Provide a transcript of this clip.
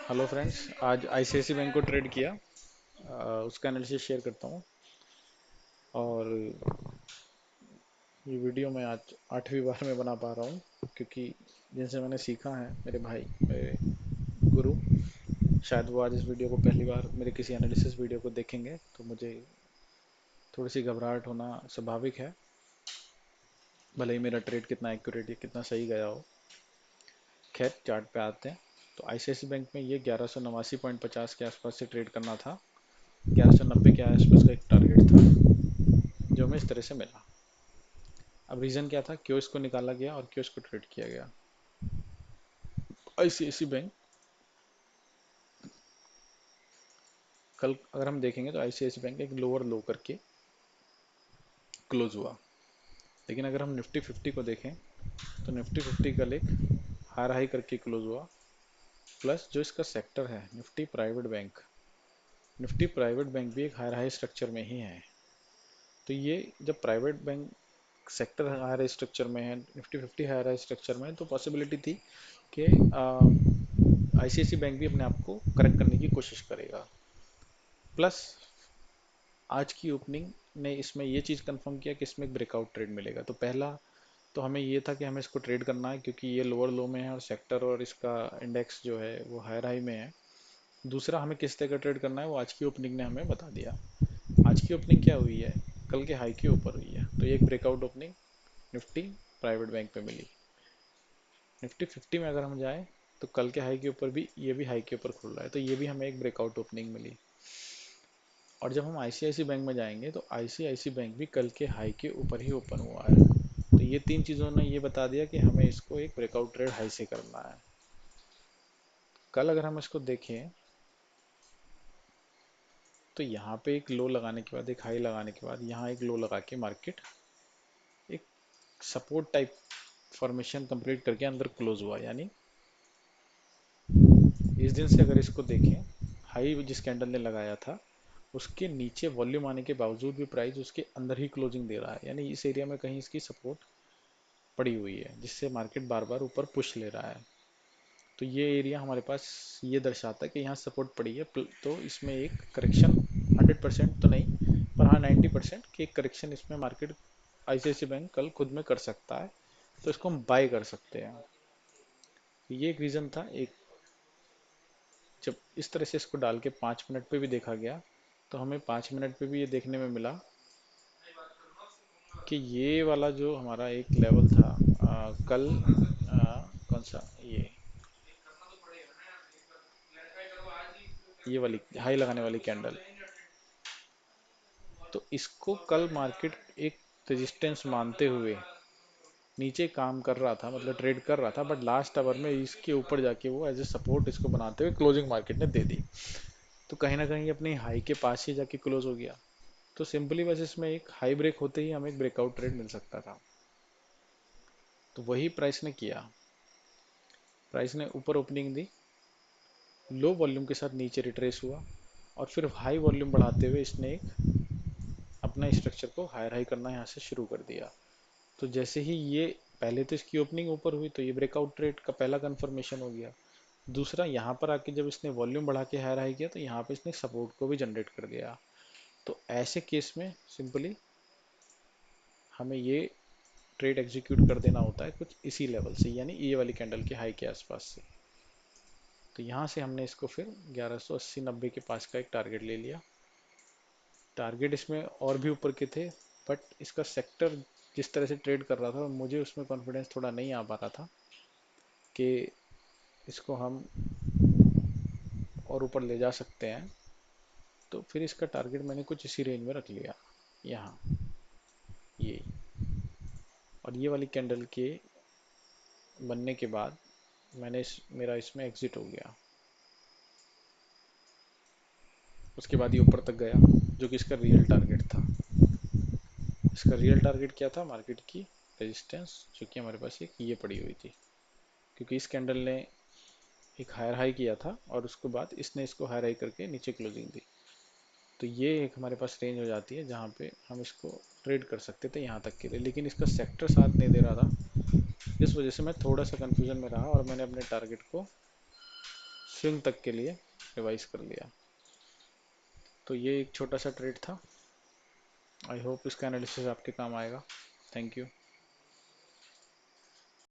Hello friends, आज ICIC bank को trade किया। उसका एनालिसिस शेयर करता हूँ। और ये वीडियो मैं आज 8वीं बार में बना पा रहा हूँ, क्योंकि जिनसे मैंने सीखा है, मेरे भाई, मेरे गुरु, शायद वो आज इस वीडियो को पहली बार मेरे किसी एनालिसिस वीडियो को देखेंगे, तो मुझे थोड़ी सी घबराहट होना स्वाभाविक है। भले ही मेरा ट्रेड कितना एक्यूरेट या कितना सही गया हो। खैर, चार्ट पे आते हैं। तो आईसीआईसी बैंक में ये 1189.50 के आसपास से ट्रेड करना था। 1190 के आसपास का एक टारगेट था, जो हमें इस तरह से मिला। अब रीज़न क्या था, क्यों इसको निकाला गया और क्यों इसको ट्रेड किया गया। आईसीआईसी बैंक कल अगर हम देखेंगे तो आईसीआईसी बैंक एक लोअर लो करके क्लोज हुआ। लेकिन अगर हम निफ्टी 50 को देखें तो निफ्टी 50 कल एक हायर हाई करके क्लोज हुआ। प्लस जो इसका सेक्टर है, निफ्टी प्राइवेट बैंक भी एक हायर हाई स्ट्रक्चर में ही है। तो ये जब private bank sector higher high structure में है, निफ्टी 50 हायर हाई स्ट्रक्चर में है, तो पॉसिबिलिटी थी कि आईसीआईसी बैंक भी अपने आप को करेक्ट करने की कोशिश करेगा। प्लस आज की ओपनिंग ने इसमें ये चीज़ कंफर्म किया कि इसमें एक ब्रेकआउट ट्रेड मिलेगा। तो पहला तो हमें ये था कि हमें इसको ट्रेड करना है, क्योंकि ये लोअर लो में है और सेक्टर और इसका इंडेक्स जो है वो हायर हाई में है। दूसरा, हमें किस तरह का ट्रेड करना है वो आज की ओपनिंग ने हमें बता दिया। आज की ओपनिंग क्या हुई है, कल के हाई के ऊपर हुई है। तो ये एक breakout opening Nifty private bank पे मिली। निफ्टी 50 में अगर हम जाएं तो कल के हाई के ऊपर भी ये भी हाई के ऊपर खुल रहा है, तो ये भी हमें एक ब्रेकआउट ओपनिंग मिली। और जब हम आईसीआईसी बैंक में जाएंगे तो आईसीआईसी बैंक भी कल के हाई के ऊपर ही ओपन हुआ है। तो ये तीन चीज़ों ने ये बता दिया कि हमें इसको एक ब्रेकआउट ट्रेड हाई से करना है। कल अगर हम इसको देखें तो यहाँ पे एक लो लगाने के बाद, एक हाई लगाने के बाद, यहाँ एक लो लगा के मार्केट एक सपोर्ट टाइप फॉर्मेशन कंप्लीट करके अंदर क्लोज हुआ। यानी इस दिन से अगर इसको देखें, हाई जिस कैंडल ने लगाया था उसके नीचे वॉल्यूम आने के बावजूद भी प्राइस उसके अंदर ही क्लोजिंग दे रहा है। यानी इस एरिया में कहीं इसकी सपोर्ट पड़ी हुई है, जिससे मार्केट बार बार ऊपर पुश ले रहा है। तो ये एरिया हमारे पास ये दर्शाता है कि यहाँ सपोर्ट पड़ी है। तो इसमें एक करेक्शन 100% तो नहीं, पर हाँ 90% की एक करेक्शन इसमें मार्केट आईसीआईसी बैंक कल खुद में कर सकता है। तो इसको हम बाय कर सकते हैं। ये एक रीज़न था। एक जब इस तरह से इसको डाल के 5 मिनट पे भी देखा गया तो हमें 5 मिनट पे भी ये देखने में मिला कि ये वाला जो हमारा एक लेवल था, कल कौन सा, ये वाली हाई लगाने वाली कैंडल, तो इसको कल मार्केट एक रेजिस्टेंस मानते हुए नीचे काम कर रहा था, मतलब ट्रेड कर रहा था। बट लास्ट आवर में इसके ऊपर जाके वो एज ए सपोर्ट इसको बनाते हुए क्लोजिंग मार्केट ने दे दी। तो कहीं ना कहीं अपनी हाई के पास ही जाके क्लोज हो गया। तो सिंपली बस इसमें एक हाई ब्रेक होते ही हमें एक ब्रेकआउट ट्रेड मिल सकता था। तो वही प्राइस ने किया। प्राइस ने ऊपर ओपनिंग दी, लो वॉल्यूम के साथ नीचे रिट्रेस हुआ, और फिर हाई वॉल्यूम बढ़ाते हुए इसने एक अपना स्ट्रक्चर को हायर हाई करना यहाँ से शुरू कर दिया। तो जैसे ही ये, पहले तो इसकी ओपनिंग ऊपर हुई तो ये ब्रेकआउट ट्रेड का पहला कंफर्मेशन हो गया। दूसरा, यहाँ पर आके जब इसने वॉल्यूम बढ़ा के हायर हाई किया तो यहाँ पे इसने सपोर्ट को भी जनरेट कर दिया। तो ऐसे केस में सिंपली हमें ये ट्रेड एग्जीक्यूट कर देना होता है कुछ इसी लेवल से, यानी ये वाली कैंडल के हाई के आसपास से। तो यहाँ से हमने इसको फिर 1180-90 के पास का एक टारगेट ले लिया। टारगेट इसमें और भी ऊपर के थे, बट इसका सेक्टर जिस तरह से ट्रेड कर रहा था मुझे उसमें कॉन्फिडेंस थोड़ा नहीं आ पा रहा था कि इसको हम और ऊपर ले जा सकते हैं। तो फिर इसका टारगेट मैंने कुछ इसी रेंज में रख लिया, यहाँ ये। और ये वाली कैंडल के बनने के बाद मेरा इसमें एग्जिट हो गया। उसके बाद ये ऊपर तक गया, जो कि इसका रियल टारगेट था। इसका रियल टारगेट क्या था, मार्केट की रेजिस्टेंस, जो कि हमारे पास एक ये पड़ी हुई थी, क्योंकि इस कैंडल ने एक हायर हाई किया था और उसके बाद इसने इसको हायर हाई करके नीचे क्लोजिंग दी। तो ये एक हमारे पास रेंज हो जाती है जहाँ पे हम इसको ट्रेड कर सकते थे यहाँ तक के लिए। लेकिन इसका सेक्टर साथ नहीं दे रहा था, इस वजह से मैं थोड़ा सा कन्फ्यूजन में रहा और मैंने अपने टारगेट को स्विंग तक के लिए रिवाइज कर लिया। तो ये एक छोटा सा ट्रेड था। आई होप इसका एनालिसिस आपके काम आएगा। Thank you.